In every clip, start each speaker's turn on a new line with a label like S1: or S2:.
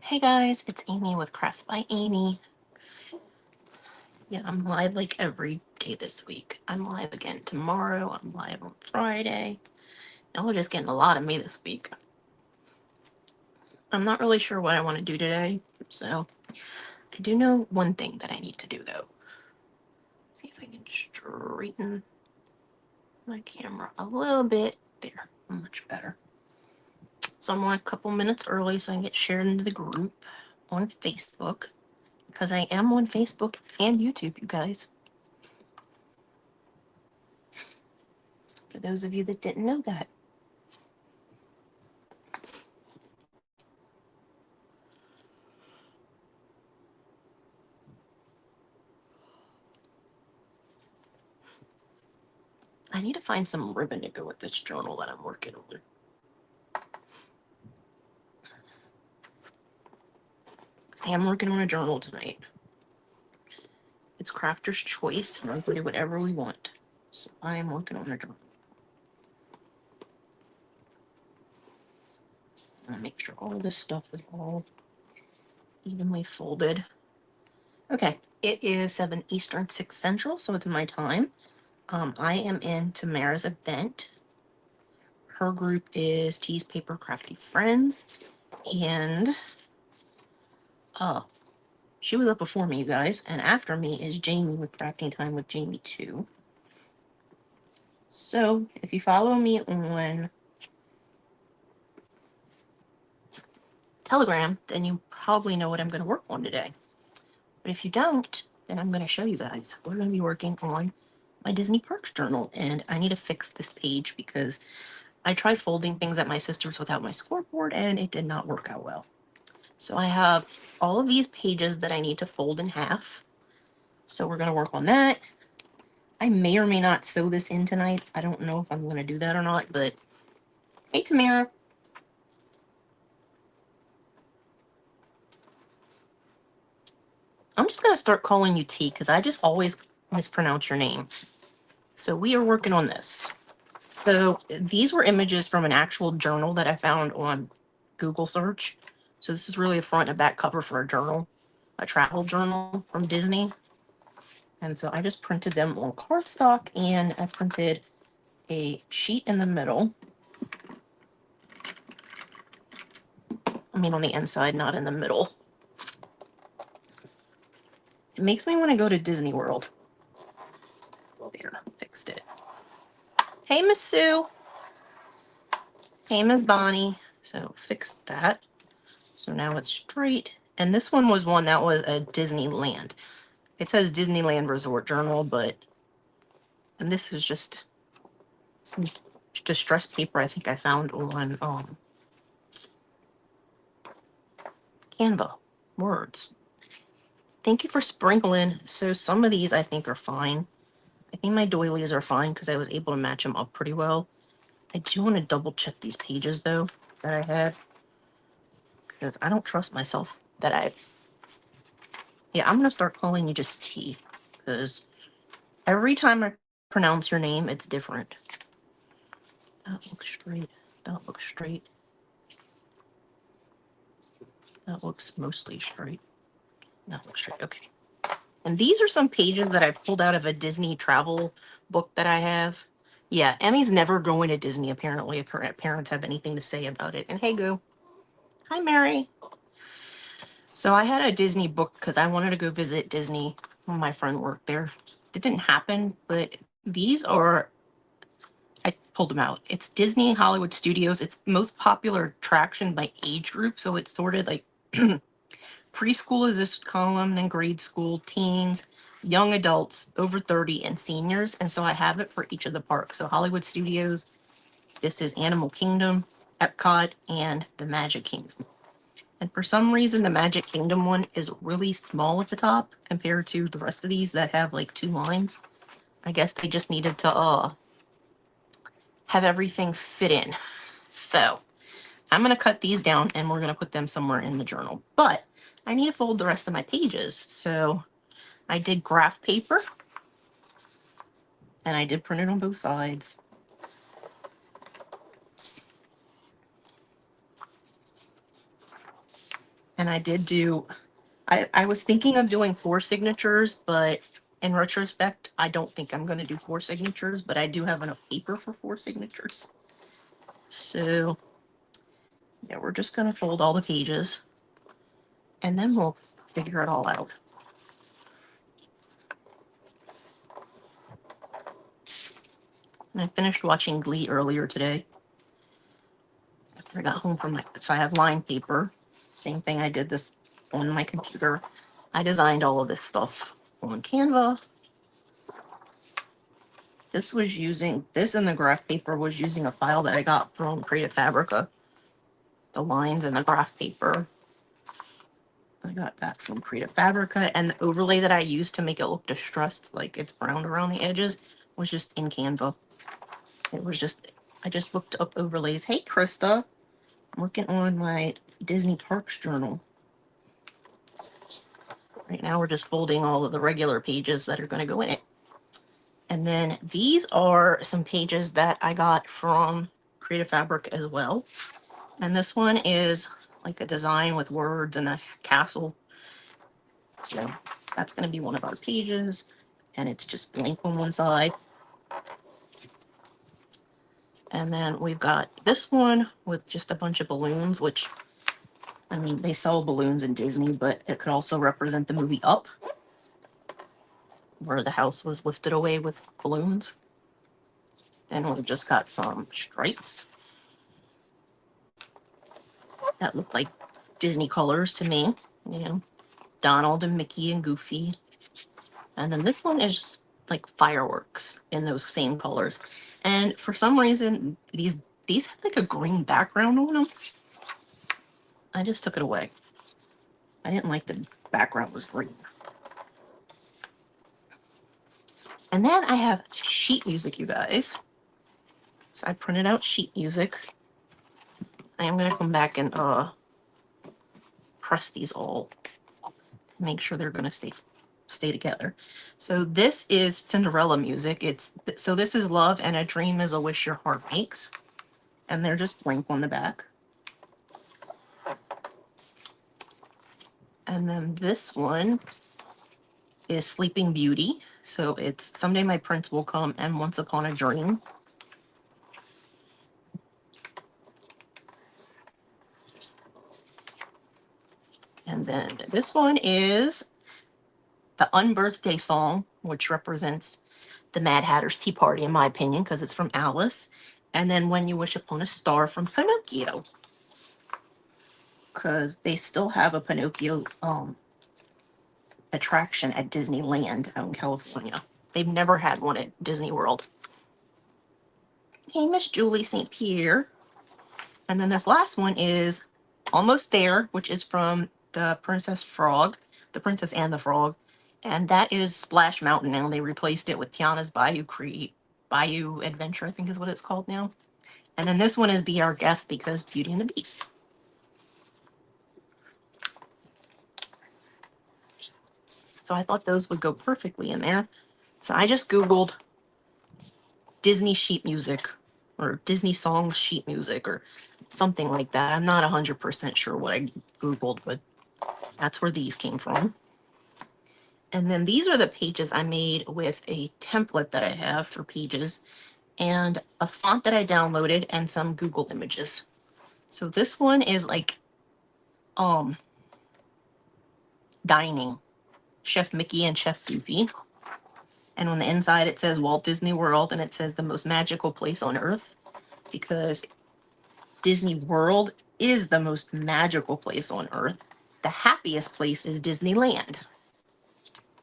S1: Hey guys, it's Amy with Crafts by Aimee. Yeah, I'm live like every day this week. I'm live again tomorrow. I'm live on Friday. Y'all are just getting a lot of me this week. I'm not really sure what I want to do today, so I do know one thing that I need to do though. See if I can straighten my camera a little bit. There, much better. So I'm on a couple minutes early so I can get shared into the group on Facebook. Because I am on Facebook and YouTube, you guys. For those of you that didn't know that. I need to find some ribbon to go with this journal that I'm working on. I am working on a journal tonight. It's crafter's choice, and we can do whatever we want. So I am working on a journal. I'm gonna make sure all this stuff is all evenly folded. Okay, it is 7 Eastern, 6 Central, so it's my time. I am in Tamara's event. Her group is Tease Paper Crafty Friends, and she was up before me, you guys, and after me is Jamie with Crafting Time with Jamie 2. So if you follow me on Telegram, then you probably know what I'm going to work on today. But if you don't, then I'm going to show you guys. We're going to be working on my Disney Parks journal, and I need to fix this page because I tried folding things at my sister's without my scoreboard, and it did not work out well. So I have all of these pages that I need to fold in half. So we're going to work on that. I may or may not sew this in tonight. I don't know if I'm going to do that or not, but hey, Tamara. I'm just going to start calling you T because I just always mispronounce your name. So we are working on this. So these were images from an actual journal that I found on Google search. So this is really a front and back cover for a journal, a travel journal from Disney. And so I just printed them on cardstock, and I printed a sheet in the middle. I mean on the inside, not in the middle. It makes me want to go to Disney World. There, fixed it. Hey, Miss Sue. Hey, Miss Bonnie. So fixed that. So now it's straight. And this one was one that was a Disneyland. It says Disneyland Resort Journal, but... And this is just some distressed paper I think I found on Canva. Words. Thank you for sprinkling. So some of these I think are fine. I think my doilies are fine because I was able to match them up pretty well. I do want to double check these pages though that I had, because I don't trust myself that I've... Yeah, I'm going to start calling you just T, because every time I pronounce your name, it's different. That looks straight. That looks straight. That looks mostly straight. That looks straight. Okay. And these are some pages that I pulled out of a Disney travel book that I have. Yeah, Emmy's never going to Disney, apparently, if her parents have anything to say about it. And hey, Goo. Hi, Mary. So I had a Disney book because I wanted to go visit Disney when my friend worked there. It didn't happen, but these are... I pulled them out. It's Disney Hollywood Studios. It's most popular attraction by age group. So it's sorted like preschool is this column, then grade school, teens, young adults, over 30, and seniors. And so I have it for each of the parks. So Hollywood Studios, this is Animal Kingdom, Epcot, and the Magic Kingdom. And for some reason, the Magic Kingdom one is really small at the top compared to the rest of these that have like 2 lines. I guess they just needed to have everything fit in. So I'm going to cut these down and we're going to put them somewhere in the journal. But I need to fold the rest of my pages. So I did graph paper and I did print it on both sides. And I did do, I was thinking of doing 4 signatures, but in retrospect, I don't think I'm going to do 4 signatures, but I do have enough paper for 4 signatures. So, yeah, we're just going to fold all the pages, and then we'll figure it all out. And I finished watching Glee earlier today. After I got home from so I have lined paper. Same thing, I did this on my computer. I designed all of this stuff on Canva. This in the graph paper was using a file that I got from Creative Fabrica. The lines in the graph paper. I got that from Creative Fabrica, and the overlay that I used to make it look distressed, like it's browned around the edges, was just in Canva. It was just, I just looked up overlays. Hey, Krista. I'm working on my Disney Parks journal. Right now we're just folding all of the regular pages that are going to go in it. And then these are some pages that I got from Creative Fabric as well. And this one is like a design with words and a castle. So that's going to be one of our pages. And it's just blank on one side. And then we've got this one with just a bunch of balloons, which, I mean, they sell balloons in Disney, but it could also represent the movie Up, where the house was lifted away with balloons. And we've just got some stripes that look like Disney colors to me. You know, Donald and Mickey and Goofy. And then this one is just like fireworks in those same colors. And for some reason, these have like a green background on them. I just took it away. I didn't like the background was green. And then I have sheet music, you guys. So I printed out sheet music. I am going to come back and press these all to make sure they're going to stay together. So this is Cinderella music. So this is Love and a Dream is a Wish Your Heart Makes. And they're just blank on the back. And then this one is Sleeping Beauty. So it's Someday My Prince Will Come and Once Upon a Dream. And then this one is the Unbirthday Song, which represents the Mad Hatter's Tea Party, in my opinion, because it's from Alice. And then When You Wish Upon a Star from Pinocchio, because they still have a Pinocchio attraction at Disneyland out in California. They've never had one at Disney World. Hey, Miss Julie St. Pierre. And then this last one is Almost There, which is from the Princess Frog, the Princess and the Frog. And that is Splash Mountain now. They replaced it with Tiana's Bayou Adventure, I think is what it's called now. And then this one is Be Our Guest because Beauty and the Beast. So I thought those would go perfectly in there. So I just Googled Disney sheet music or Disney songs sheet music or something like that. I'm not 100% sure what I Googled, but that's where these came from. And then these are the pages I made with a template that I have for pages and a font that I downloaded and some Google images. So this one is like dining, Chef Mickey and Chef Goofy. And on the inside it says Walt Disney World, and it says the most magical place on earth, because Disney World is the most magical place on earth. The happiest place is Disneyland.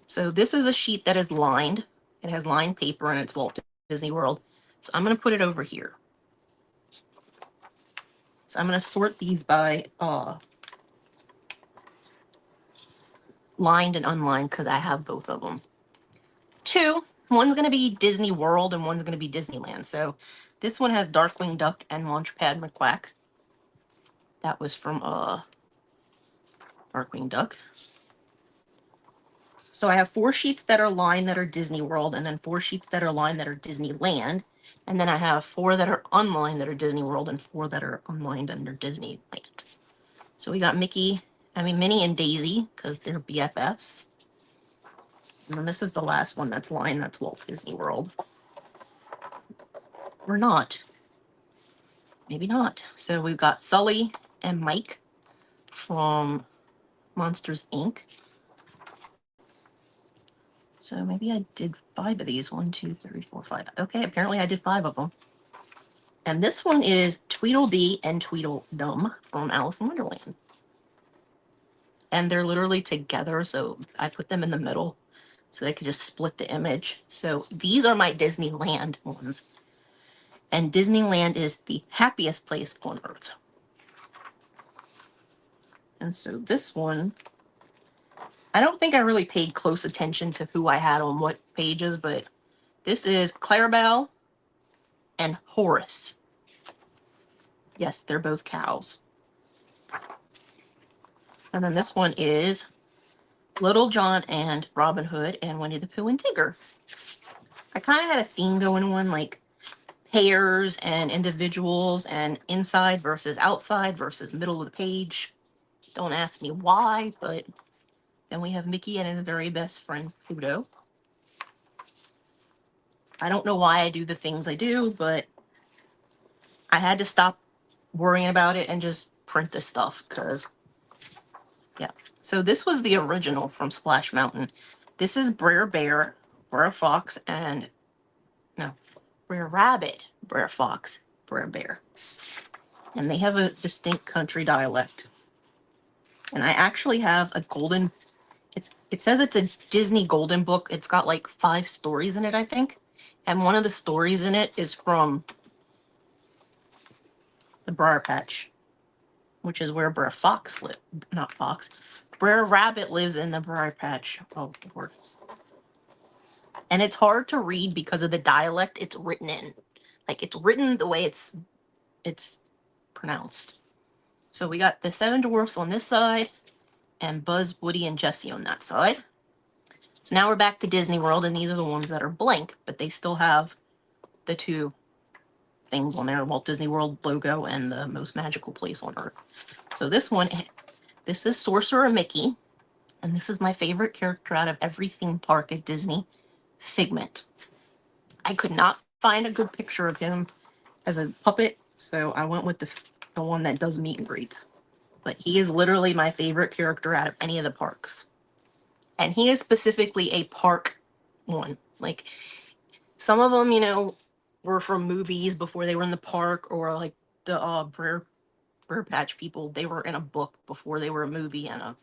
S1: So this is a sheet that is lined. It has lined paper and it's Walt Disney World. So I'm going to put it over here. So I'm going to sort these by lined and unlined because I have both of them. One's going to be Disney World and one's going to be Disneyland. So this one has Darkwing Duck and Launchpad McQuack. That was from Darkwing Duck. So I have 4 sheets that are lined that are Disney World, and then 4 sheets that are lined that are Disneyland. And then I have 4 that are unlined that are Disney World and 4 that are unlined under Disneyland. So we got Mickey, I mean, Minnie and Daisy, because they're BFFs. And then this is the last one that's lined. That's Walt Disney World. Or not. Maybe not. So we've got Sully and Mike from Monsters, Inc. So maybe I did 5 of these. 1, 2, 3, 4, 5. Okay, apparently I did 5 of them. And this one is Tweedledee and Tweedledum from Alice in Wonderland. And they're literally together, so I put them in the middle so they could just split the image. So these are my Disneyland ones. And Disneyland is the happiest place on earth. And so this one, I don't think I really paid close attention to who I had on what pages, but this is Clarabelle and Horace. Yes, they're both cows. And then this one is Little John and Robin Hood and Winnie the Pooh and Tigger. I kind of had a theme going on, like pairs and individuals and inside versus outside versus middle of the page. Don't ask me why, but then we have Mickey and his very best friend, Pluto. I don't know why I do the things I do, but I had to stop worrying about it and just print this stuff because, yeah. So this was the original from Splash Mountain. This is Brer Bear, Brer Fox, and no, Brer Rabbit, Brer Fox, Brer Bear. And they have a distinct country dialect. And I actually have a golden, it says it's a Disney Golden Book. It's got like 5 stories in it, I think. And one of the stories in it is from the Briar Patch, which is where Brer Fox lives. Not Fox. Brer Rabbit lives in the Briar Patch. Oh, Lord. And it's hard to read because of the dialect it's written in. Like, it's written the way it's pronounced. So we got the 7 dwarfs on this side and Buzz, Woody, and Jessie on that side. So now we're back to Disney World, and these are the ones that are blank, but they still have the 2 things on there, Walt Disney World logo and the most magical place on earth. So this one, this is Sorcerer Mickey, and this is my favorite character out of every theme park at Disney, Figment. I could not find a good picture of him as a puppet, so I went with the one that does meet and greets. But he is literally my favorite character out of any of the parks. And he is specifically a park one. Like, some of them, you know, were from movies before they were in the park, or like the Brer Patch people, they were in a book before they were a movie, and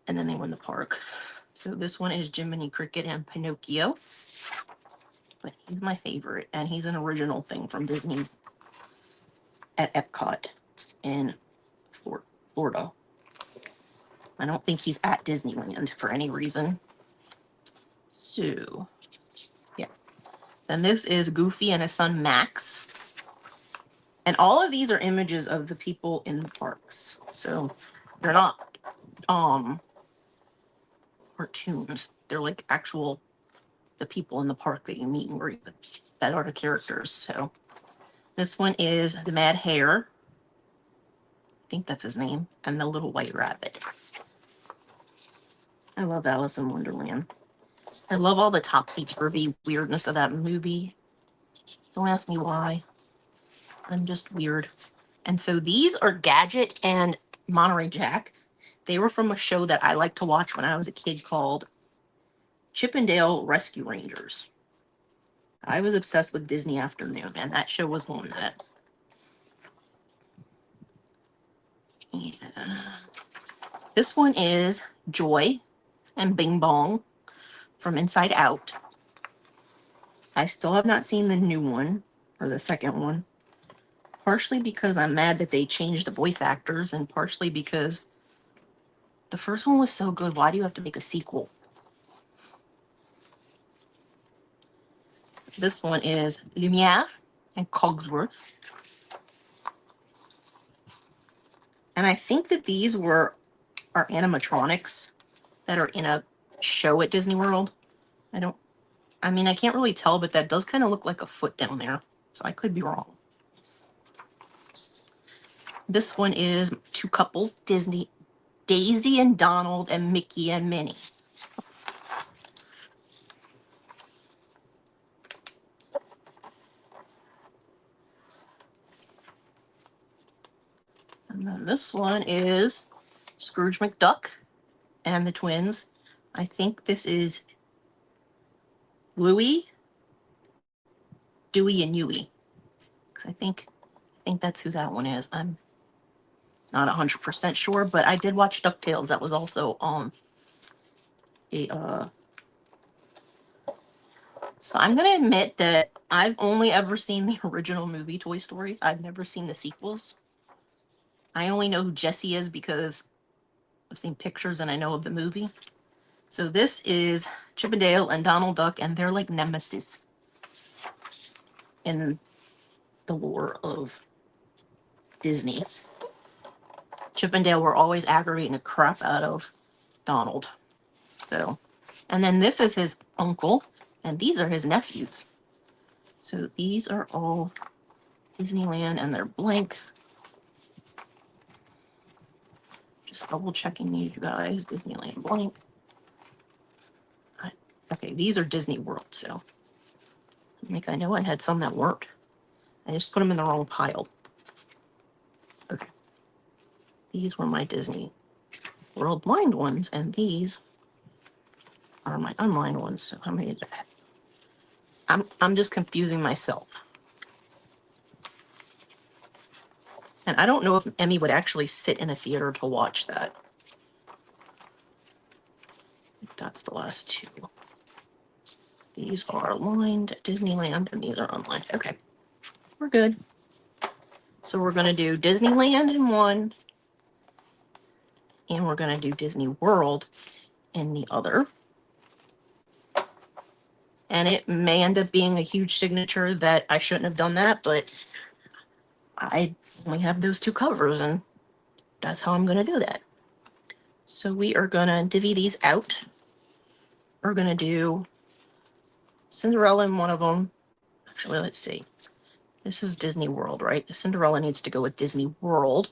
S1: then they were in the park. So this one is Jiminy Cricket and Pinocchio. But he's my favorite, and he's an original thing from Disney's at Epcot in Florida. I don't think he's at Disneyland for any reason. So, yeah. And this is Goofy and his son Max. And all of these are images of the people in the parks. So they're not cartoons. They're like actual the people in the park that you meet and greet that are the characters. So this one is the Mad Hare. I think that's his name. And the Little White Rabbit. I love Alice in Wonderland. I love all the topsy-turvy weirdness of that movie. Don't ask me why. I'm just weird. And so these are Gadget and Monterey Jack. They were from a show that I liked to watch when I was a kid called Chippendale Rescue Rangers. I was obsessed with Disney Afternoon, and that show was on that. Yeah. This one is Joy and Bing Bong from Inside Out. I still have not seen the new one, or the second one. Partially because I'm mad that they changed the voice actors, and partially because the first one was so good. Why do you have to make a sequel? This one is Lumiere and Cogsworth. And I think that these are animatronics that are in a show at Disney World. I mean, I can't really tell, but that does kind of look like a foot down there. So I could be wrong. This one is two couples, Disney, Daisy and Donald, and Mickey and Minnie. And then this one is Scrooge McDuck and the twins. I think this is Louie, Dewey, and Huey. Because I think that's who that one is. I'm not 100% sure, but I did watch DuckTales. That was also on a so I'm gonna admit that I've only ever seen the original movie Toy Story. I've never seen the sequels. I only know who Jessie is because I've seen pictures and I know of the movie. So this is Chip and Dale and Donald Duck, and they're like nemesis in the lore of Disney. Chip and Dale were always aggravating the crap out of Donald. So, and then this is his uncle, and these are his nephews. So these are all Disneyland, and they're blank. Just double checking these, you guys. Disneyland blank. Okay, these are Disney World, so I know I had some that weren't. I just put them in the wrong pile. Okay. These were my Disney World blind ones, and these are my unlined ones. So how many did I have? I'm just confusing myself. And I don't know if Emmy would actually sit in a theater to watch that. That's the last two. These are lined Disneyland, and these are unlined. Okay, we're good. So we're going to do Disneyland in one, and we're going to do Disney World in the other. And it may end up being a huge signature that I shouldn't have done that, but I only have those two covers, and that's how I'm going to do that. So we are going to divvy these out. We're going to do Cinderella in one of them. Actually, let's see. This is Disney World, right? Cinderella needs to go with Disney World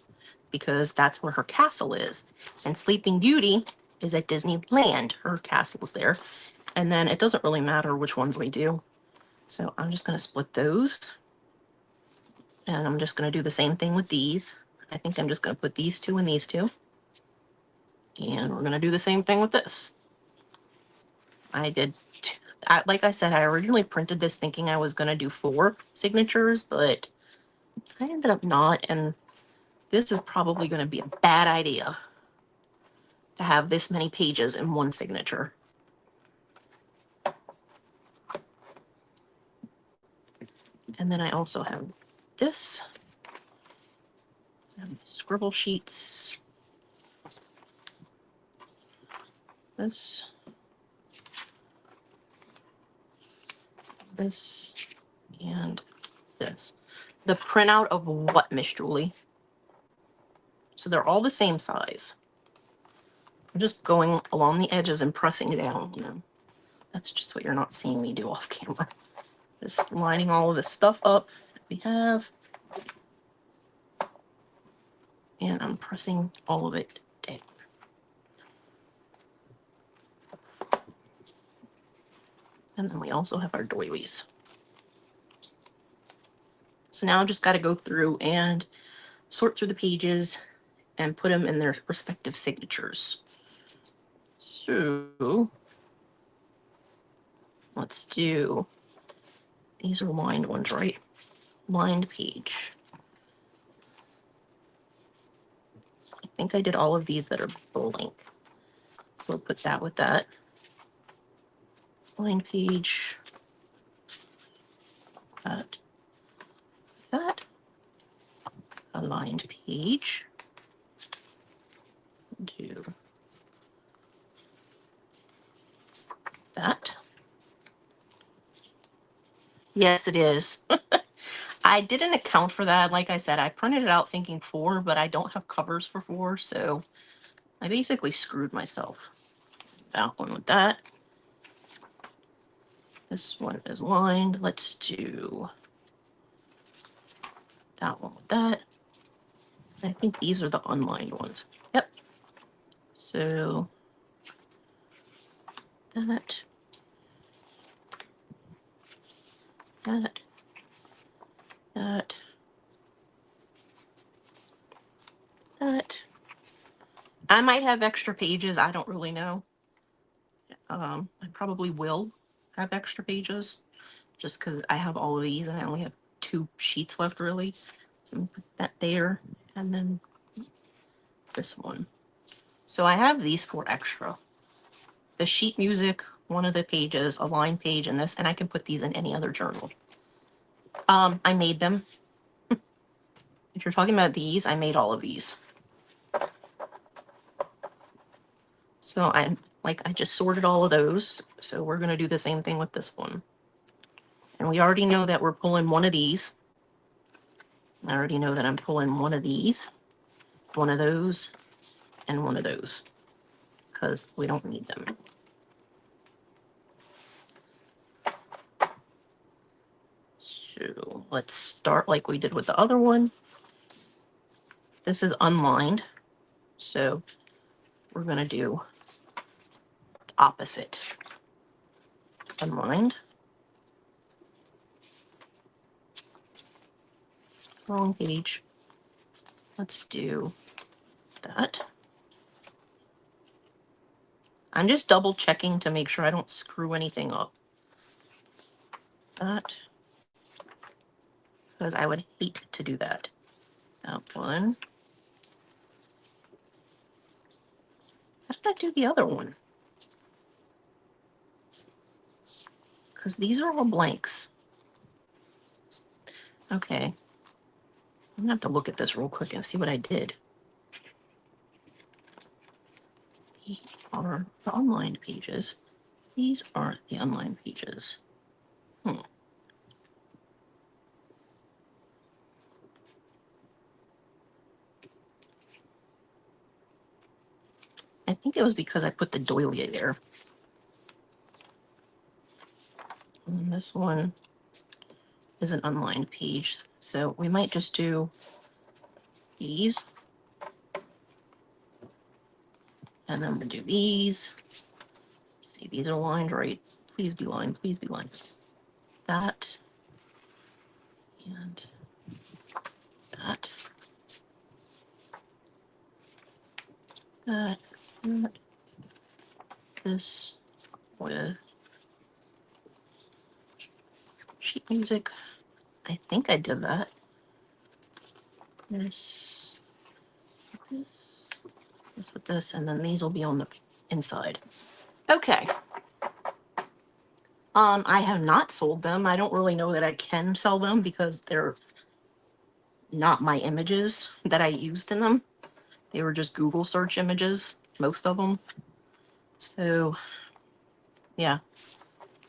S1: because that's where her castle is. And Sleeping Beauty is at Disneyland. Her castle's there. And then it doesn't really matter which ones we do. So I'm just going to split those. And I'm just going to do the same thing with these. I think I'm just going to put these two and these two. And we're going to do the same thing with this. Like I said, I originally printed this thinking I was going to do 4 signatures, but I ended up not. And this is probably going to be a bad idea to have this many pages in one signature. And then I also have this. And scribble sheets. This. This. And this. The printout of what, Miss Julie? So they're all the same size. I'm just going along the edges and pressing down. You know, that's just what you're not seeing me do off camera. Just lining all of this stuff up that we have. And I'm pressing all of it down. And then we also have our doilies. So now I've just got to go through and sort through the pages and put them in their respective signatures. So let's do, these are lined ones, right? Lined page. I think I did all of these that are blank. So we'll put that with that. Lined page. That. A lined page. Do that. Yes, it is. I didn't account for that. Like I said, I printed it out thinking 4, but I don't have covers for 4, so I basically screwed myself. That one with that. This one is lined. Let's do that one with that. I think these are the unlined ones. Yep. So that, that, that, that. I might have extra pages. I don't really know. I probably will have extra pages just because I have all of these and I only have 2 sheets left really. So I'm gonna put that there and then this one. So I have these 4 extra. The sheet music, one of the pages, a line page, and this, and I can put these in any other journal. I made them. If you're talking about these, I made all of these. So I just sorted all of those. So we're going to do the same thing with this one. And we already know that we're pulling one of these. I already know that I'm pulling one of these, one of those, and one of those, because we don't need them. So let's start like we did with the other one. This is unlined. So we're going to do the opposite. Unlined. Wrong page. Let's do that. I'm just double checking to make sure I don't screw anything up. That. Because I would hate to do that. That one. How did I do the other one? Because these are all blanks. Okay. I'm gonna have to look at this real quick and see what I did. These are the unlined pages. These are the unlined pages. I think it was because I put the doily there. And this one is an unlined page. So we might just do these. And then we'll do these. See, these are lined right. Please be lined. Please be lined. That. And that. That. That. This with sheet music. I think I did that. This with this, and then these will be on the inside. Okay. I have not sold them. I don't really know that I can sell them because they're not my images that I used in them. They were just Google search images, most of them. So, yeah.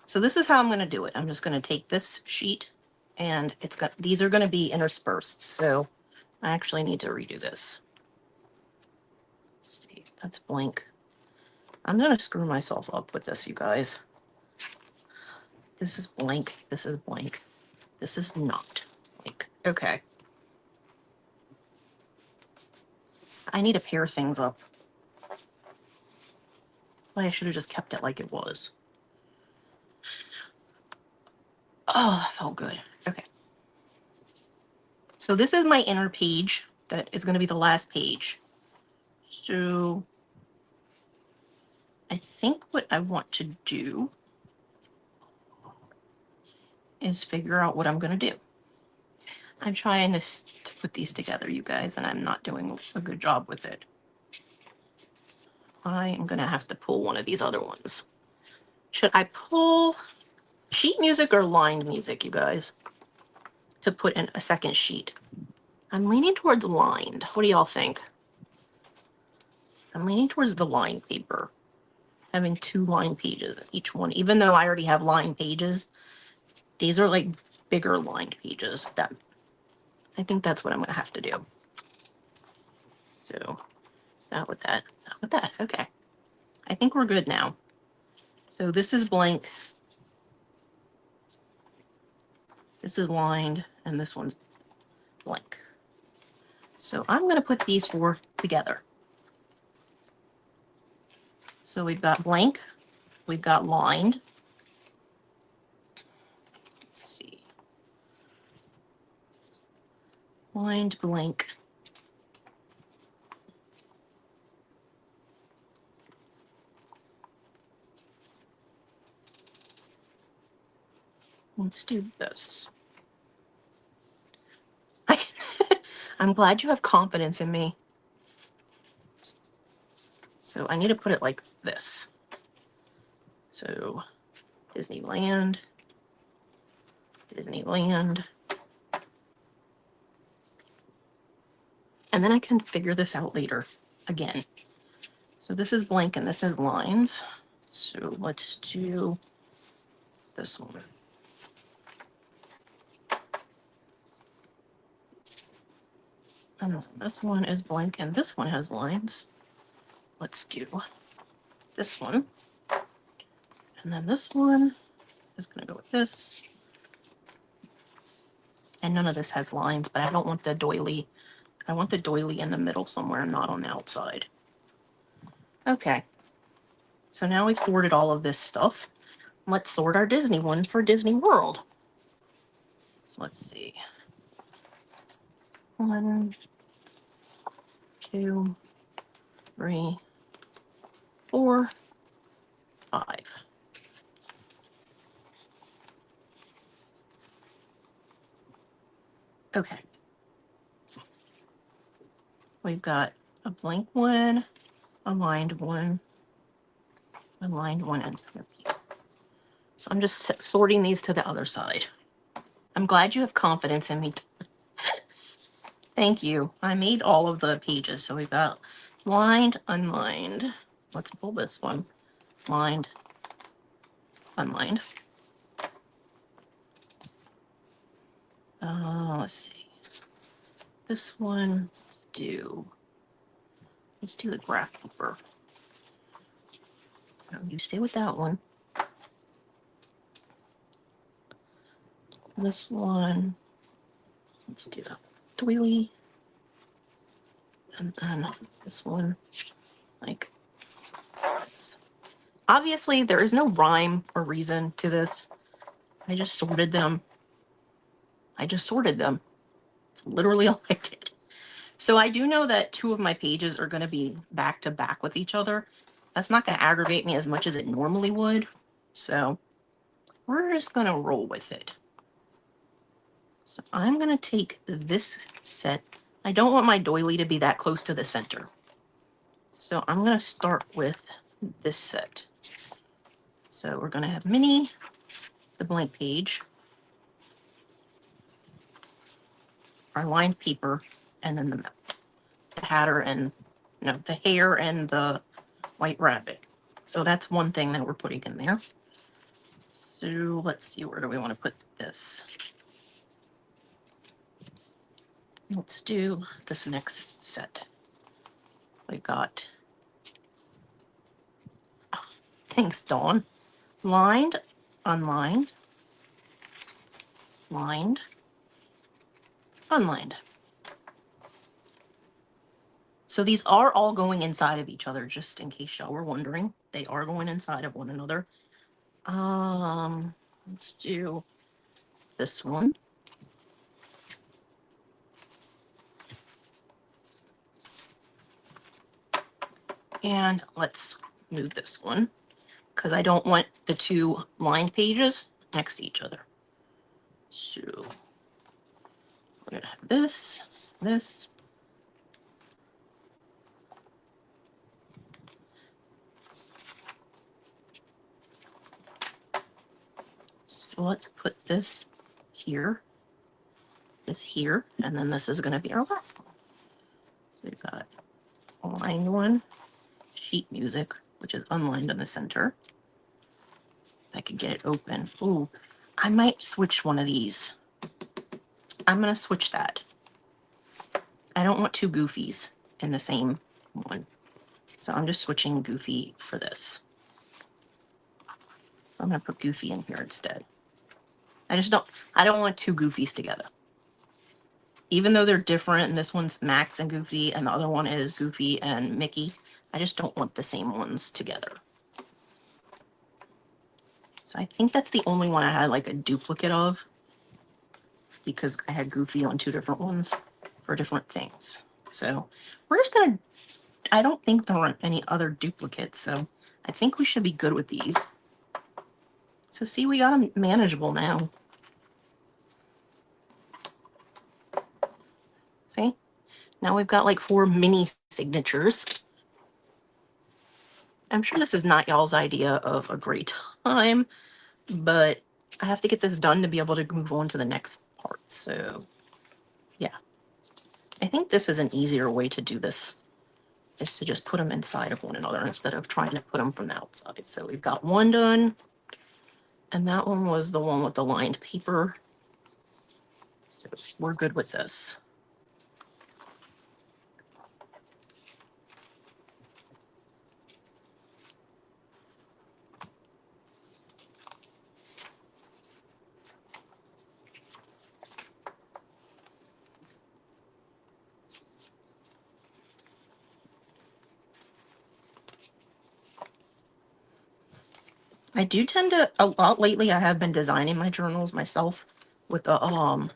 S1: So this is how I'm going to do it. I'm just going to take this sheet, and these are going to be interspersed. So I actually need to redo this. Let's see, that's blank. I'm going to screw myself up with this, you guys. This is blank. This is blank. This is not blank. Okay. I need to pair things up. Well, I should have just kept it like it was. Oh, that felt good. Okay. So this is my inner page. That is going to be the last page. So I think what I want to do is figure out what I'm going to do. I'm trying to put these together, you guys, and I'm not doing a good job with it. I am going to have to pull one of these other ones. Should I pull sheet music or lined music, you guys, to put in a second sheet? I'm leaning towards lined. What do y'all think? I'm leaning towards the lined paper. Having 2 lined pages, each one. Even though I already have lined pages, these are like bigger lined pages. I think that's what I'm going to have to do. So that with that, that with that. Okay. I think we're good now. So this is blank. This is lined, and this one's blank. So I'm going to put these four together. So we've got blank, we've got lined. Let's see. Lined, blank. Let's do this. I'm glad you have confidence in me. So I need to put it like this. So Disneyland, Disneyland. And then I can figure this out later again. So this is blank and this is lines. So let's do this one. And this one is blank and this one has lines. Let's do this one. And then this one is going to go with this. And none of this has lines, but I don't want the doily. I want the doily in the middle somewhere, not on the outside. Okay. So now we've sorted all of this stuff. Let's sort our Disney one for Disney World. So let's see. 1, 2, 3, 4, 5. Okay. We've got a blank one, a lined one, a lined one, and a repeat. So I'm just sorting these to the other side. I'm glad you have confidence in me. Thank you. I made all of the pages. So we've got lined, unlined. Let's pull this one. Lined, unlined. Let's see. This one, let's do the graph paper. No, you stay with that one. This one, let's do a doily. And then this one, like this. Obviously, there is no rhyme or reason to this. I just sorted them. It's literally all I did. So I do know that 2 of my pages are going to be back to back with each other. That's not going to aggravate me as much as it normally would. So we're just going to roll with it. So I'm going to take this set. I don't want my doily to be that close to the center. So I'm going to start with this set. So we're going to have Minnie, the blank page, our lined paper, and then the hatter and the hare and the white rabbit. So that's one thing that we're putting in there. So let's see, where do we want to put this? Let's do this next set. We got, oh, thanks, Dawn. Lined, unlined, lined, unlined. So these are all going inside of each other, just in case y'all were wondering. They are going inside of one another. Let's do this one. And let's move this one because I don't want the 2 lined pages next to each other. So we're going to have this, this. So let's put this here, this here, and then this is going to be our last one. So we've got a lined one, sheet music, which is unlined in the center. I could get it open. Ooh, I might switch one of these. I'm going to switch that. I don't want 2 goofies in the same one. So I'm just switching Goofy for this. So I'm going to put Goofy in here instead. I don't want 2 goofies together. even though they're different, and this one's Max and Goofy, and the other one is Goofy and Mickey, I just don't want the same ones together. So I think that's the only one I had like a duplicate of, because I had Goofy on 2 different ones for different things. So we're just gonna, I don't think there aren't any other duplicates, so I think we should be good with these. So see, we got them manageable now. See? Now we've got like 4 mini signatures. I'm sure this is not y'all's idea of a great time, but I have to get this done to be able to move on to the next part. So yeah, I think this is an easier way to do this, is to just put them inside of one another instead of trying to put them from the outside. So we've got one done, and that one was the one with the lined paper. So we're good with this. I do tend to, a lot lately, I have been designing my journals myself with the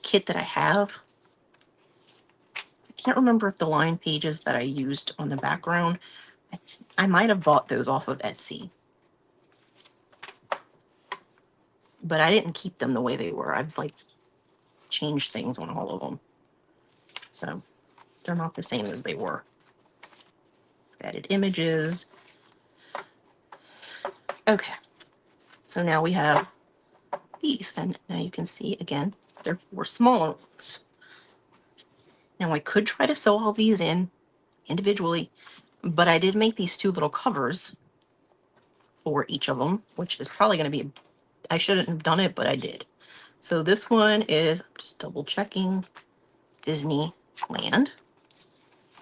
S1: kit that I have. I can't remember if the line pages that I used on the background, I might have bought those off of Etsy. But I didn't keep them the way they were. I've like changed things on all of them. So they're not the same as they were. Added images. Okay. So now we have these, and now you can see again, there were smaller ones. Now I could try to sew all these in individually, but I did make these 2 little covers for each of them, which is probably going to be, I shouldn't have done it, but I did. So this one is, I'm just double checking, Disneyland.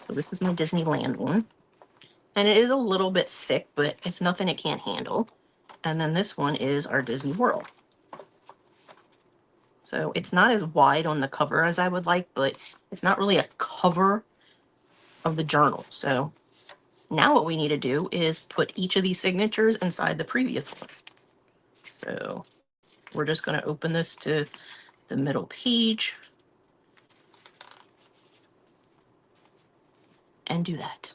S1: So this is my Disneyland one. And it is a little bit thick, but it's nothing it can't handle. And then this one is our Disney World. So it's not as wide on the cover as I would like, but it's not really a cover of the journal. So now what we need to do is put each of these signatures inside the previous one. So we're just going to open this to the middle page and do that.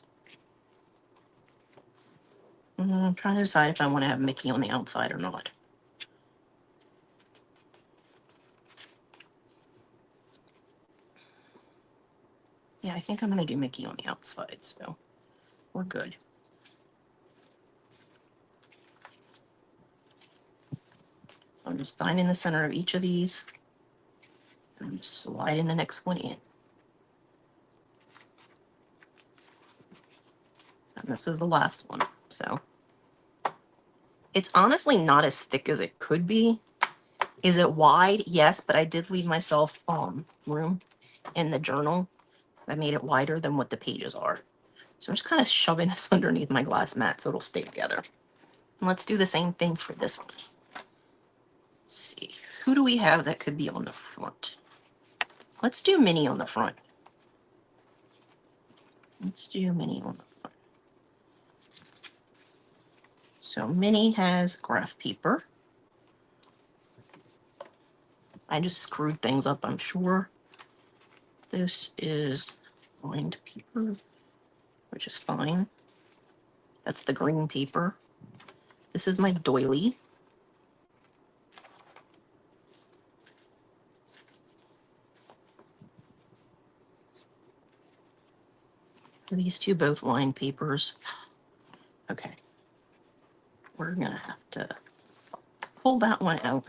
S1: And I'm trying to decide if I want to have Mickey on the outside or not. Yeah, I think I'm going to do Mickey on the outside, so we're good. I'm just finding the center of each of these and I'm just sliding the next one in. And this is the last one, so it's honestly not as thick as it could be. Is it wide? Yes, but I did leave myself room in the journal that made it wider than what the pages are. So I'm just kind of shoving this underneath my glass mat so it'll stay together. And let's do the same thing for this one. Let's see, who do we have that could be on the front? Let's do Minnie on the front. Let's do Minnie on the front. So Minnie has graph paper. I just screwed things up, I'm sure. This is lined paper, which is fine. That's the green paper. This is my doily. Are these 2 both lined papers? Okay. We're gonna have to pull that one out,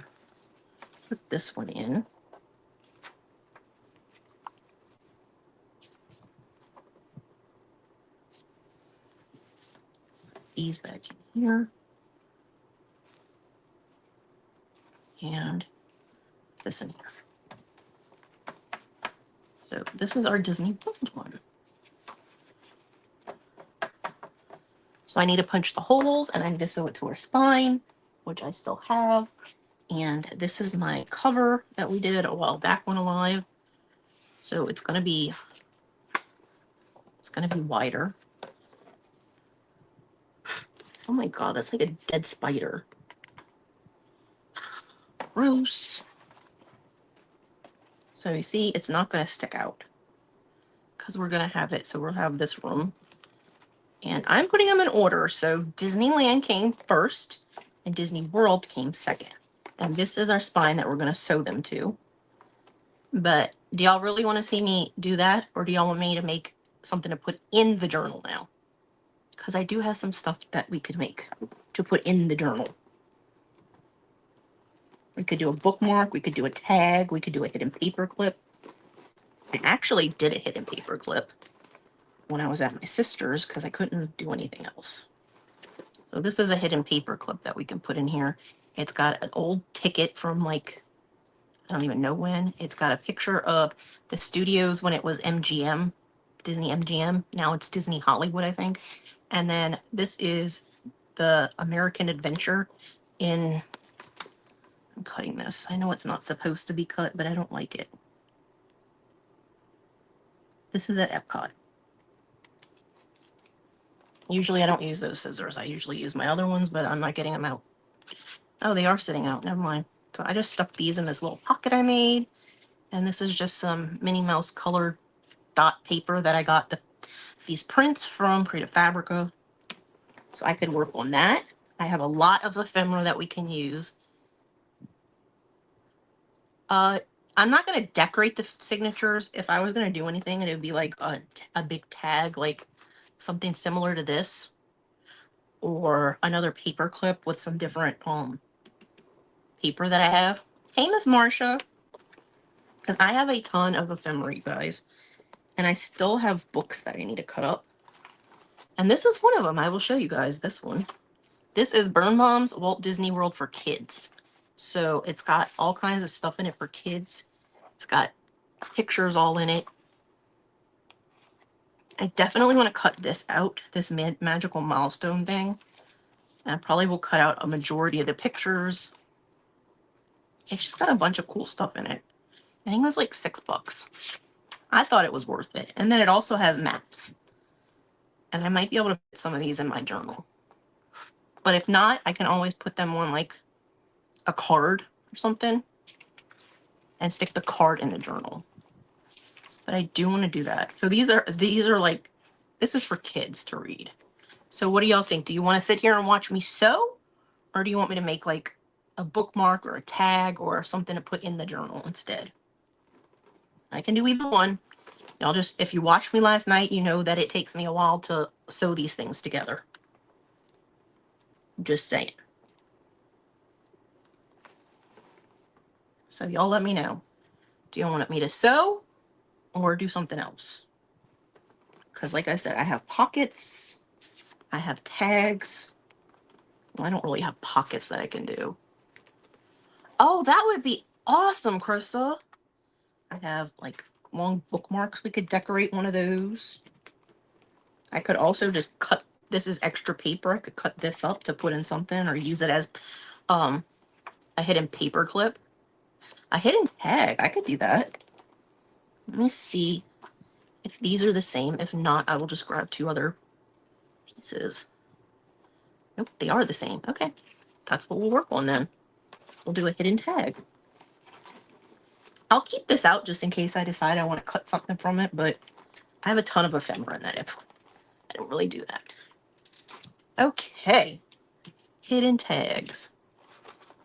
S1: put this one in. These back in here. And this in here. So this is our Disney World one. So I need to punch the holes and I need to sew it to her spine, which I still have. And this is my cover that we did a while back when alive. So it's gonna be wider. Oh my god, that's like a dead spider. Gross. So you see, it's not gonna stick out because we're gonna have it. So we'll have this room. And I'm putting them in order. So Disneyland came first and Disney World came second. And this is our spine that we're going to sew them to. But do y'all really want to see me do that? Or do y'all want me to make something to put in the journal now? Because I do have some stuff that we could make to put in the journal. We could do a bookmark. We could do a tag. We could do a hidden paper clip. I actually did a hidden paper clip when I was at my sister's because I couldn't do anything else. So this is a hidden paper clip that we can put in here. It's got an old ticket from like, I don't even know when. It's got a picture of the studios when it was MGM, Disney MGM. Now it's Disney Hollywood, I think. And then this is the American Adventure in, I'm cutting this. I know it's not supposed to be cut, but I don't like it. This is at Epcot. Usually I don't use those scissors. I usually use my other ones, but I'm not getting them out. Oh, they are sitting out. Never mind. So I just stuck these in this little pocket I made. And this is just some Minnie Mouse colored dot paper that I got these prints from Creative Fabrica. So I could work on that. I have a lot of ephemera that we can use. I'm not going to decorate the signatures. If I was going to do anything, it would be like a big tag, like something similar to this. Or another paper clip with some different paper that I have. Hey, Miss Marsha. Because I have a ton of ephemera, you guys. And I still have books that I need to cut up. And this is one of them. I will show you guys this one. This is Birnbaum's Walt Disney World for Kids. So it's got all kinds of stuff in it for kids. It's got pictures all in it. I definitely want to cut this out, this magical milestone thing. And I probably will cut out a majority of the pictures. It's just got a bunch of cool stuff in it. I think it was like $6. I thought it was worth it. And then it also has maps. And I might be able to put some of these in my journal. But if not, I can always put them on like a card or something and stick the card in the journal. But I do want to do that. So these are like, this is for kids to read. So what do y'all think? Do you want to sit here and watch me sew? Or do you want me to make like a bookmark or a tag or something to put in the journal instead? I can do either one. Y'all just, if you watched me last night, you know that it takes me a while to sew these things together. Just saying. So y'all let me know. Do you want me to sew or do something else? Because like I said, I have pockets. I have tags. Well, I don't really have pockets that I can do. Oh, that would be awesome, Krista. I have like long bookmarks. We could decorate one of those. I could also just cut, this is extra paper. I could cut this up to put in something or use it as a hidden paper clip. A hidden tag. I could do that. Let me see if these are the same. If not, I will just grab two other pieces. Nope, they are the same. Okay, that's what we'll work on then. We'll do a hidden tag. I'll keep this out just in case I decide I want to cut something from it, but I have a ton of ephemera in that. I don't really do that. Okay, hidden tags.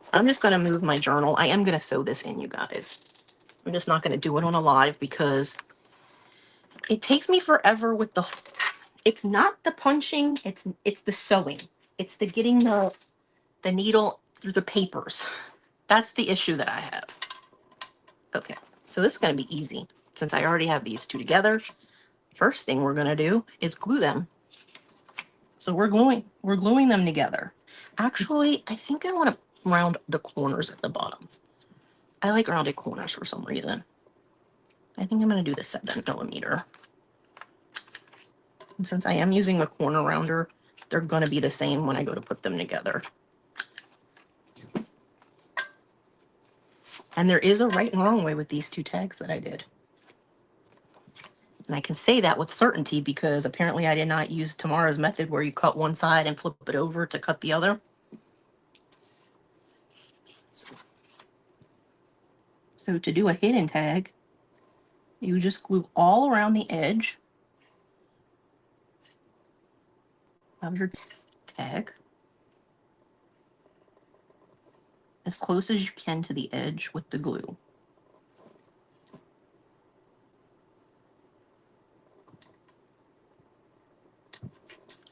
S1: So I'm just going to move my journal. I am going to sew this in, you guys. I'm just not going to do it on a live because it takes me forever with the, it's not the punching, it's the sewing. It's the getting the needle through the papers. That's the issue that I have. Okay, so this is going to be easy since I already have these two together. First thing we're going to do is glue them. So we're gluing them together. Actually, I think I want to round the corners at the bottom. I like rounded corners for some reason. I think I'm going to do the 7mm. And since I am using a corner rounder, they're going to be the same when I go to put them together. And there is a right and wrong way with these two tags that I did. And I can say that with certainty because apparently I did not use Tamara's method where you cut one side and flip it over to cut the other. So to do a hidden tag, you just glue all around the edge of your tag as close as you can to the edge with the glue.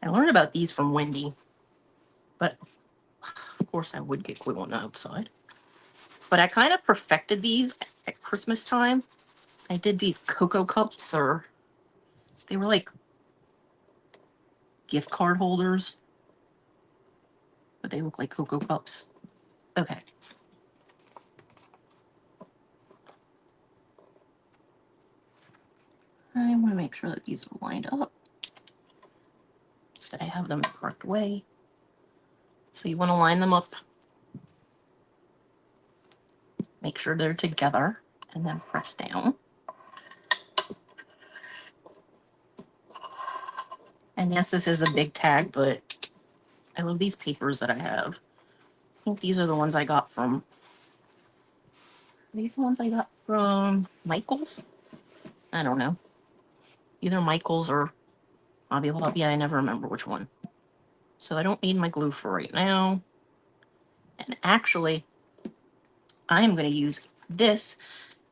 S1: I learned about these from Wendy, but of course I would get glue on the outside. But I kind of perfected these at Christmas time. I did these cocoa cups, or they were like gift card holders, but they look like cocoa cups. Okay. I want to make sure that these are lined up, that I have them the correct way. So you want to line them up, make sure they're together, and then press down. And yes, this is a big tag, but I love these papers that I have. I think these are the ones I got from, these ones I got from Michael's? I don't know. Either Michael's or Hobby Lobby, I never remember which one. So I don't need my glue for right now. And actually, I am going to use this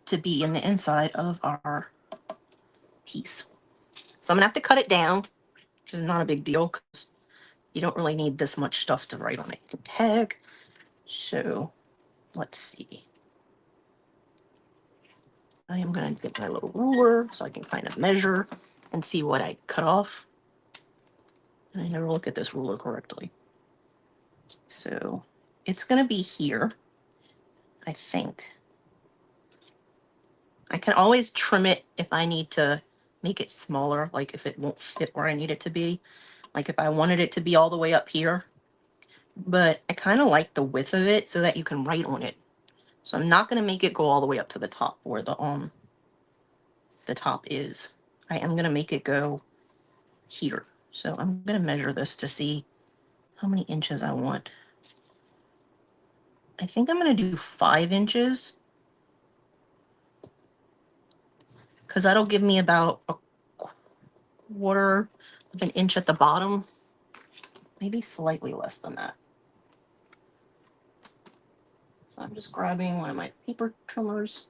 S1: to be in the inside of our piece. So I'm going to have to cut it down, which is not a big deal because you don't really need this much stuff to write on a tag. So let's see. I am going to get my little ruler so I can kind of measure and see what I cut off. And I never look at this ruler correctly. So it's going to be here, I think. I can always trim it if I need to make it smaller, like if it won't fit where I need it to be. Like if I wanted it to be all the way up here. But I kind of like the width of it so that you can write on it. So I'm not going to make it go all the way up to the top where the top is. I am going to make it go here. So I'm going to measure this to see how many inches I want. I think I'm going to do 5 inches. Because that'll give me about a quarter of an inch at the bottom. Maybe slightly less than that. So I'm just grabbing one of my paper trimmers.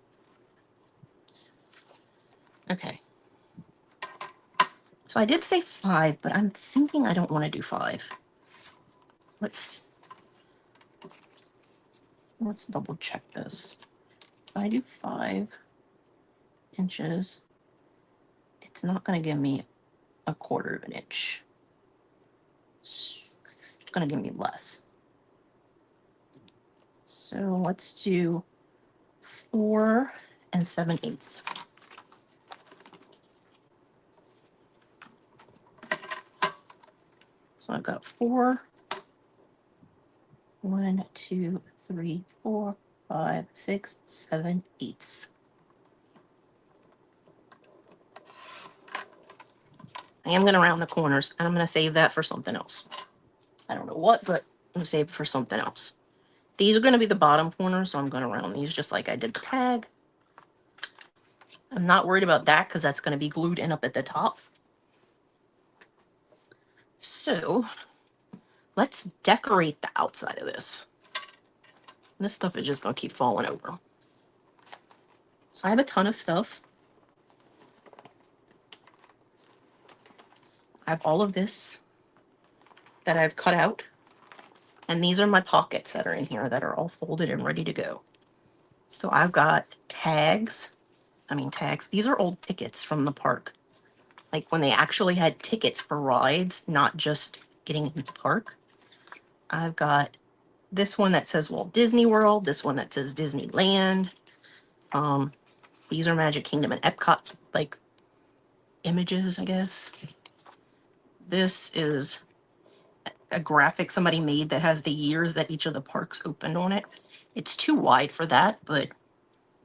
S1: Okay. So I did say 5, but I'm thinking I don't want to do 5. Let's double check this. If I do 5 inches, it's not going to give me a quarter of an inch. It's going to give me less. So let's do 4 7/8. So I've got 4. 1, 2, 3, 4, 5, 6, 7, 8. I am going to round the corners, and I'm going to save that for something else. I don't know what, but I'm going to save it for something else. These are going to be the bottom corners, so I'm going to round these just like I did the tag. I'm not worried about that because that's going to be glued in up at the top. So let's decorate the outside of this. This stuff is just going to keep falling over. So I have a ton of stuff. I have all of this that I've cut out. And these are my pockets that are in here that are all folded and ready to go. So I've got tags. These are old tickets from the park. Like when they actually had tickets for rides, not just getting in the park. I've got this one that says Walt Disney World. This one that says Disneyland. These are Magic Kingdom and Epcot, like, images, I guess. This is a graphic somebody made that has the years that each of the parks opened on it. It's too wide for that, but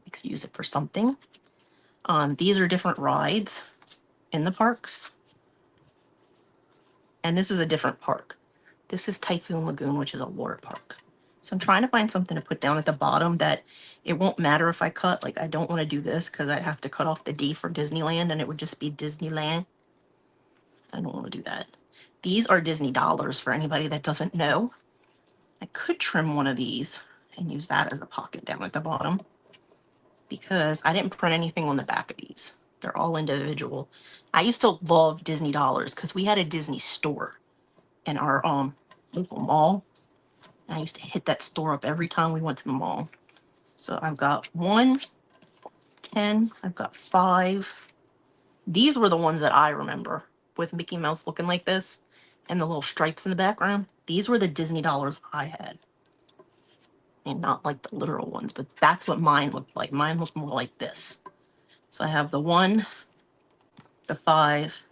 S1: We could use it for something. These are different rides in the parks. And this is a different park. This is Typhoon Lagoon, which is a water park. So I'm trying to find something to put down at the bottom that it won't matter if I cut. Like, I don't want to do this because I'd have to cut off the D for Disneyland and it would just be Disneyland. I don't want to do that. These are Disney dollars for anybody that doesn't know. I could trim one of these and use that as a pocket down at the bottom because I didn't print anything on the back of these. They're all individual. I used to love Disney dollars because we had a Disney store in our local mall. And I used to hit that store up every time we went to the mall. So I've got 1, 10, I've got 5. These were the ones that I remember with Mickey Mouse looking like this and the little stripes in the background. These were the Disney dollars I had. And not like the literal ones, but that's what mine looked like. Mine looked more like this. So I have the 1, the 5,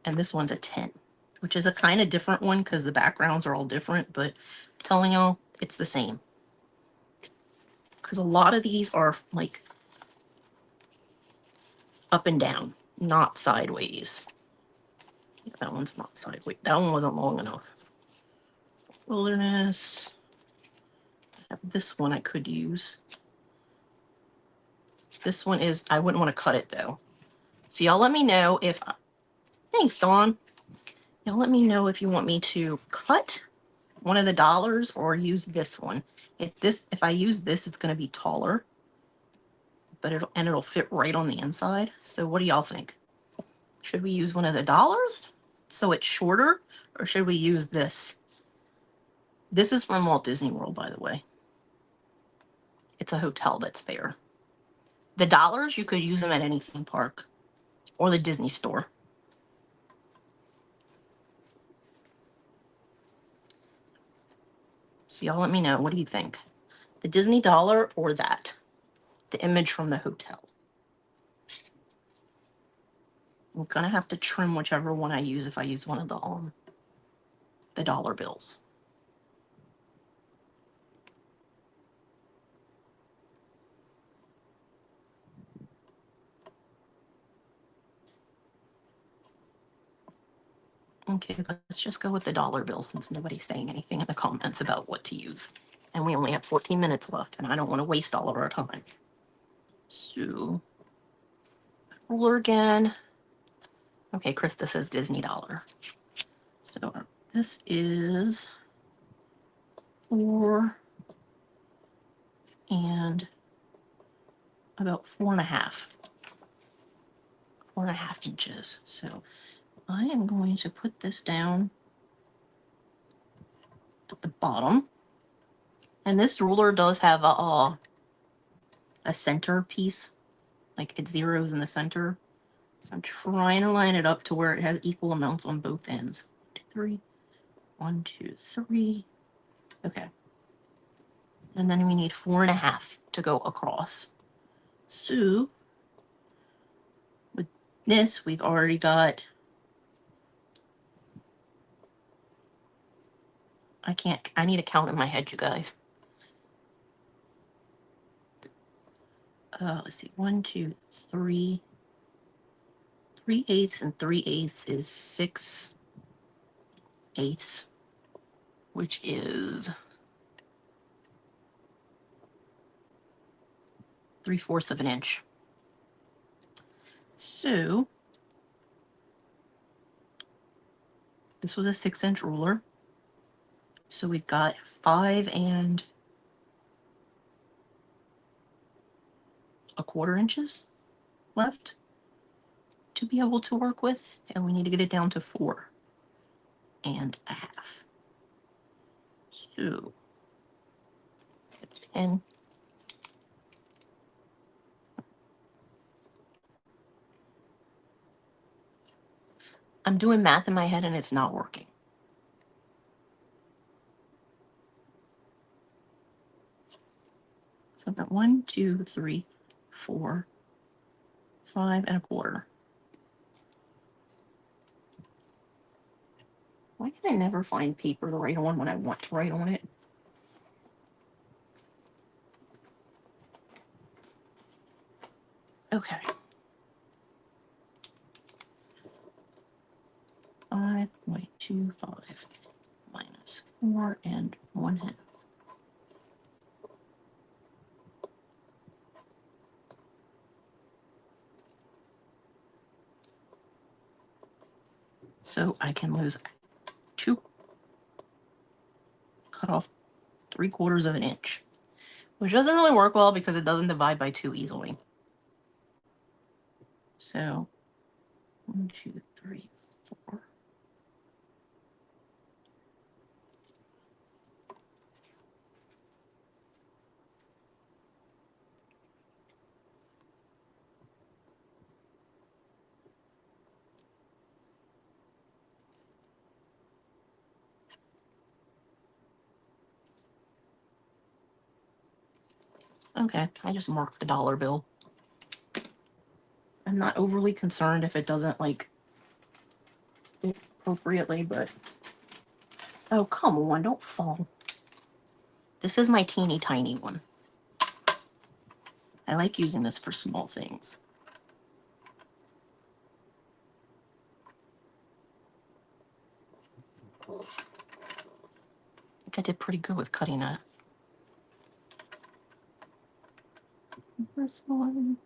S1: and this one's a 10, which is a kind of different one because the backgrounds are all different, but I'm telling y'all, it's the same. Because a lot of these are like up and down, not sideways. That one's not sideways. That one wasn't long enough. Wilderness. I have this one I could use. This one is, I wouldn't want to cut it though. So y'all let me know if, thanks Dawn. Y'all let me know if you want me to cut one of the dollars or use this one. If I use this, it's going to be taller, but it'll fit right on the inside. So what do y'all think? Should we use one of the dollars so it's shorter, or should we use this? This is from Walt Disney World, by the way. It's a hotel that's there. The dollars, you could use them at any theme park or the Disney store. So y'all let me know. What do you think? The Disney dollar or that? The image from the hotel. I'm gonna have to trim whichever one I use if I use one of the dollar bills. Okay, let's just go with the dollar bill since nobody's saying anything in the comments about what to use. And we only have 14 minutes left, and I don't want to waste all of our time. So, ruler again. Okay, Krista says Disney dollar. So this is 4 and about 4.5. 4.5 inches. So I am going to put this down at the bottom. And this ruler does have a center piece, like it zeroes in the center. So I'm trying to line it up to where it has equal amounts on both ends. 1, 2, 3. 1, 2, 3. Okay. And then we need 4.5 to go across. So with this, we've already got, I need to count in my head, you guys. Let's see, 1, 2, 3. 3/8 and 3/8 is 6/8, which is 3/4 of an inch. So this was a 6-inch ruler. So we've got 5 1/4 inches left to be able to work with, and we need to get it down to 4.5. So 10. I'm doing math in my head and it's not working. So I've got 1, 2, 3, 4, 5.25. Why can I never find paper to write on when I want to write on it? Okay. 5.25 minus 4 and 1/2. So I can lose cut off 3/4 of an inch, which doesn't really work well because it doesn't divide by 2 easily. So 1, 2, 3, 4. Okay, I just marked the dollar bill. I'm not overly concerned if it doesn't like fit appropriately, but oh, come on, don't fall. This is my teeny tiny one. I like using this for small things. I think I did pretty good with cutting that. This one.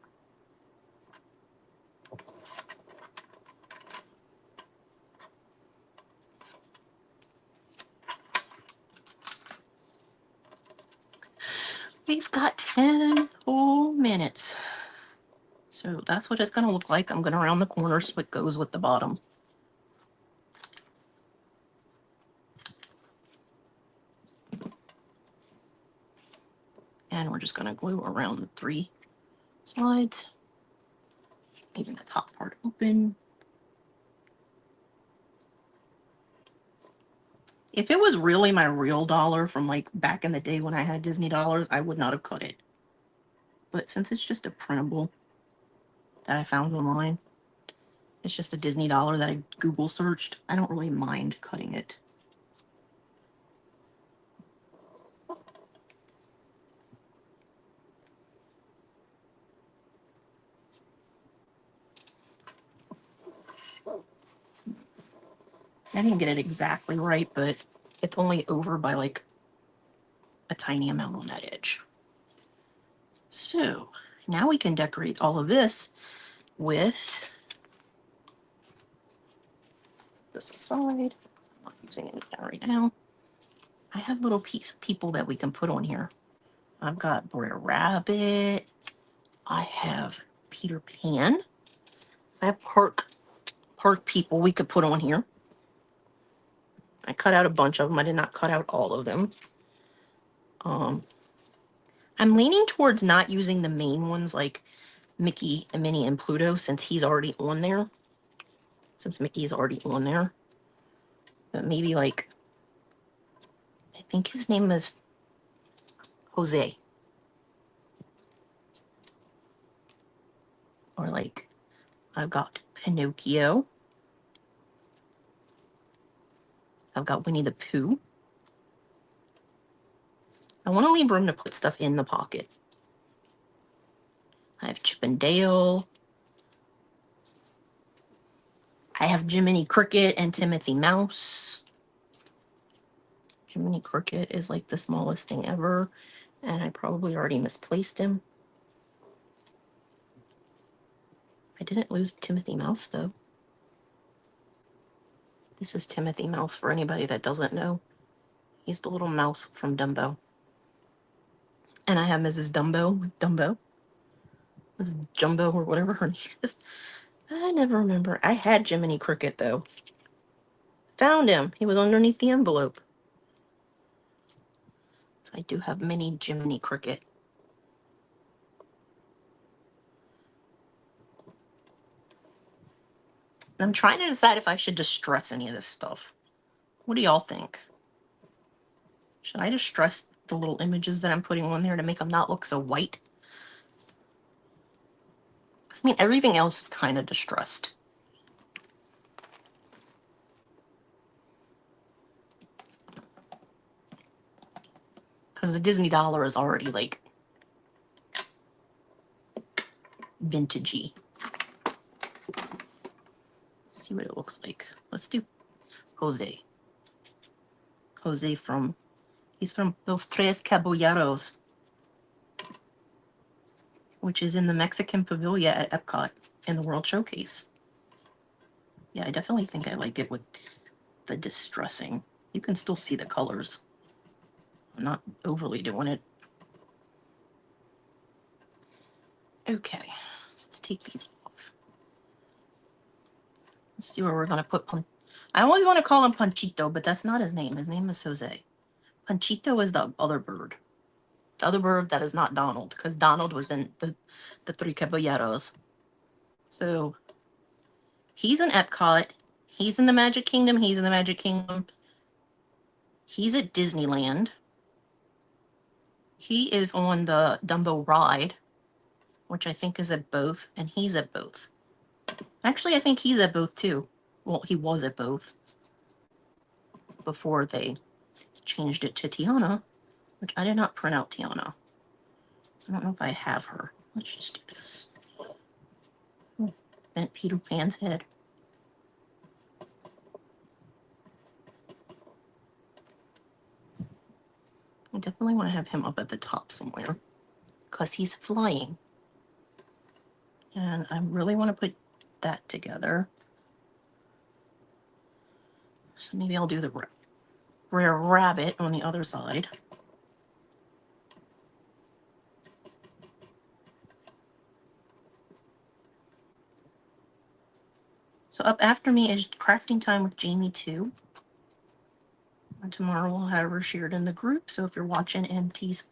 S1: We've got 10 whole minutes. So that's what it's going to look like. I'm going to round the corner so it goes with the bottom. And we're just going to glue around the 3 slides, leaving the top part open. If it was really my real dollar from like back in the day when I had Disney dollars, I would not have cut it. But since it's just a printable that I found online, it's just a Disney dollar that I Google searched, I don't really mind cutting it. I didn't get it exactly right, but it's only over by like a tiny amount on that edge. So now we can decorate all of this with this aside. I'm not using it right now. I have little people that we can put on here. I've got Brer Rabbit. I have Peter Pan. I have park people we could put on here. I cut out a bunch of them. I did not cut out all of them. I'm leaning towards not using the main ones like Mickey and Minnie and Pluto since he's already on there. Since Mickey is already on there. But maybe like, I think his name is Jose. Or like, I've got Pinocchio. I've got Winnie the Pooh. I want to leave room to put stuff in the pocket. I have Chip and Dale. I have Jiminy Cricket and Timothy Mouse. Jiminy Cricket is like the smallest thing ever, and I probably already misplaced him. I didn't lose Timothy Mouse, though. This is Timothy Mouse for anybody that doesn't know. He's the little mouse from Dumbo. And I have Mrs. Dumbo with Dumbo. Mrs. Jumbo or whatever her name is. I never remember. I had Jiminy Cricket, though. Found him. He was underneath the envelope. So I do have mini Jiminy Cricket. I'm trying to decide if I should distress any of this stuff. What do y'all think? Should I distress the little images that I'm putting on there to make them not look so white? I mean, everything else is kind of distressed. Because the Disney dollar is already like vintagey. Let's see what it looks like. Let's do Jose. Jose he's from Los Tres Caballeros, which is in the Mexican Pavilion at Epcot in the World Showcase. Yeah, I definitely think I like it with the distressing. You can still see the colors. I'm not overly doing it. Okay, let's take these off. Let's see where we're going to put I always want to call him Panchito, but that's not his name. His name is Jose. Panchito is the other bird. The other bird that is not Donald, because Donald was in the Three Caballeros. So he's in Epcot. He's in the Magic Kingdom. He's in the Magic Kingdom. He's at Disneyland. He is on the Dumbo ride, which I think is at both, and he's at both. Actually, I think he's at both too. Well, he was at both before they changed it to Tiana, which I did not print out Tiana. I don't know if I have her. Let's just do this. Bent Peter Pan's head. I definitely want to have him up at the top somewhere because he's flying. And I really want to put that together. So maybe I'll do the rare rabbit on the other side. So up after me is crafting time with Jamie 2. And tomorrow we'll have her shared in the group. So if you're watching MT's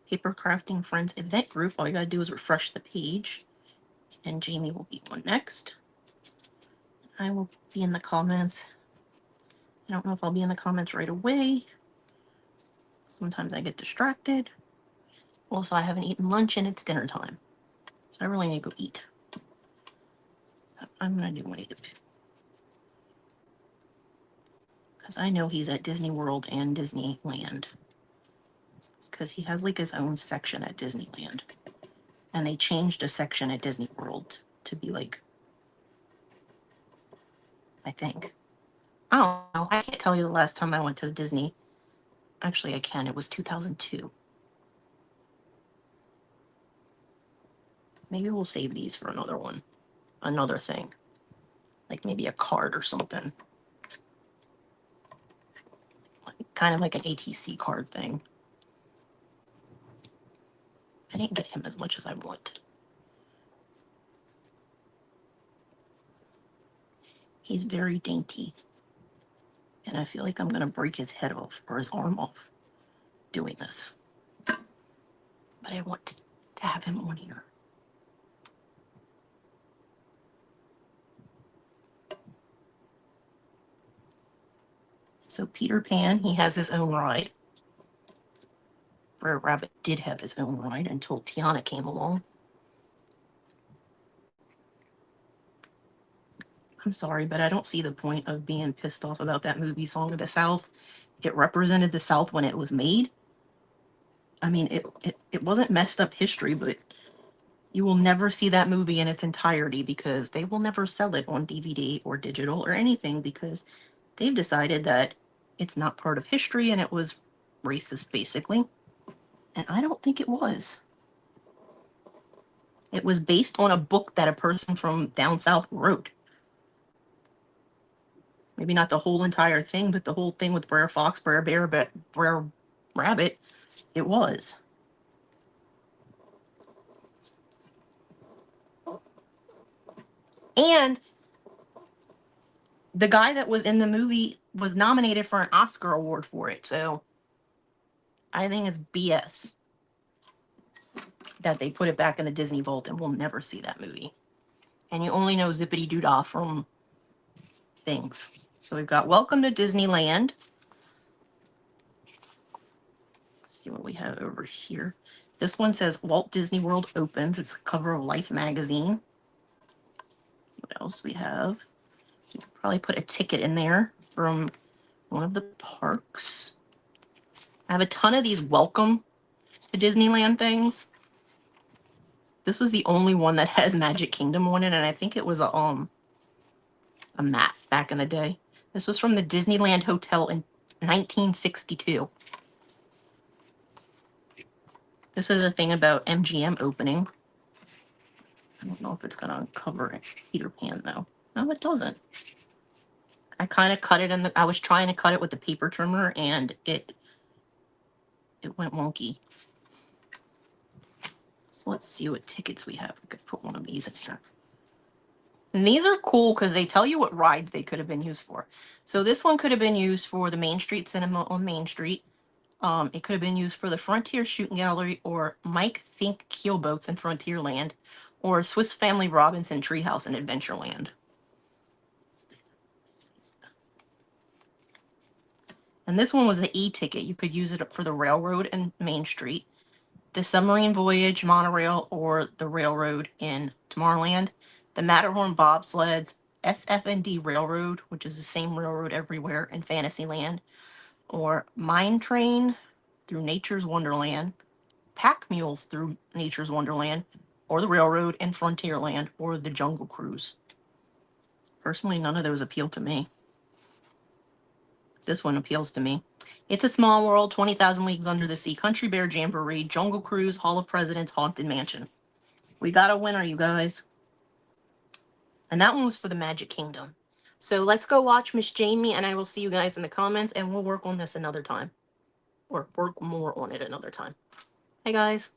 S1: Paper Crafting Friends event group, all you gotta do is refresh the page. And Jamie will be on next. I will be in the comments. I don't know if I'll be in the comments right away. Sometimes I get distracted. Also, I haven't eaten lunch and it's dinner time. So I really need to go eat. I'm going to do one of because I know he's at Disney World and Disneyland. Because he has like his own section at Disneyland. And they changed a section at Disney World to be like, I think. I don't know. I can't tell you the last time I went to Disney. Actually, I can. It was 2002. Maybe we'll save these for another one. Another thing. Like maybe a card or something. Kind of like an ATC card thing. I didn't get him as much as I want. He's very dainty. And I feel like I'm going to break his head off or his arm off doing this. But I want to have him on here. So Peter Pan, he has his own ride. Brer Rabbit did have his own ride until Tiana came along. I'm sorry, but I don't see the point of being pissed off about that movie, Song of the South. It represented the South when it was made. I mean, it wasn't messed up history, but you will never see that movie in its entirety because they will never sell it on DVD or digital or anything because they've decided that it's not part of history and it was racist, basically. And I don't think it was. It was based on a book that a person from down south wrote. Maybe not the whole entire thing, but the whole thing with Brer Fox, Brer Bear, Brer Rabbit, it was. And the guy that was in the movie was nominated for an Oscar award for it. So I think it's BS that they put it back in the Disney vault and we'll never see that movie. And you only know Zippity Doo-Dah from things. So we've got Welcome to Disneyland. Let's see what we have over here. This one says Walt Disney World opens. It's the cover of Life magazine. What else we have? We could probably put a ticket in there from one of the parks. I have a ton of these welcome to Disneyland things. This is the only one that has Magic Kingdom on it, and I think it was a map back in the day. This was from the Disneyland Hotel in 1962. This is a thing about MGM opening. I don't know if it's gonna cover Peter Pan though. No, it doesn't. I kind of cut it in the. I was trying to cut it with the paper trimmer, and it went wonky. So let's see what tickets we have. We could put one of these in here. And these are cool because they tell you what rides they could have been used for. So this one could have been used for the Main Street Cinema on Main Street. It could have been used for the Frontier Shooting Gallery or Mike Think Keelboats in Frontierland or Swiss Family Robinson Treehouse in Adventureland. And this one was the E-ticket. You could use it for the railroad in Main Street, the submarine voyage monorail, or the railroad in Tomorrowland, the Matterhorn bobsleds, SF&D Railroad, which is the same railroad everywhere in Fantasyland, or Mine Train through Nature's Wonderland, Pack Mules through Nature's Wonderland, or the railroad in Frontierland, or the Jungle Cruise. Personally, none of those appeal to me. This one appeals to me. It's a Small World, 20,000 Leagues Under the Sea, Country Bear Jamboree, Jungle Cruise, Hall of Presidents, Haunted Mansion. We got a winner, you guys. And that one was for the Magic Kingdom. So let's go watch Miss Jamie, and I will see you guys in the comments, and we'll work on this another time. Or work more on it another time. Hey, guys.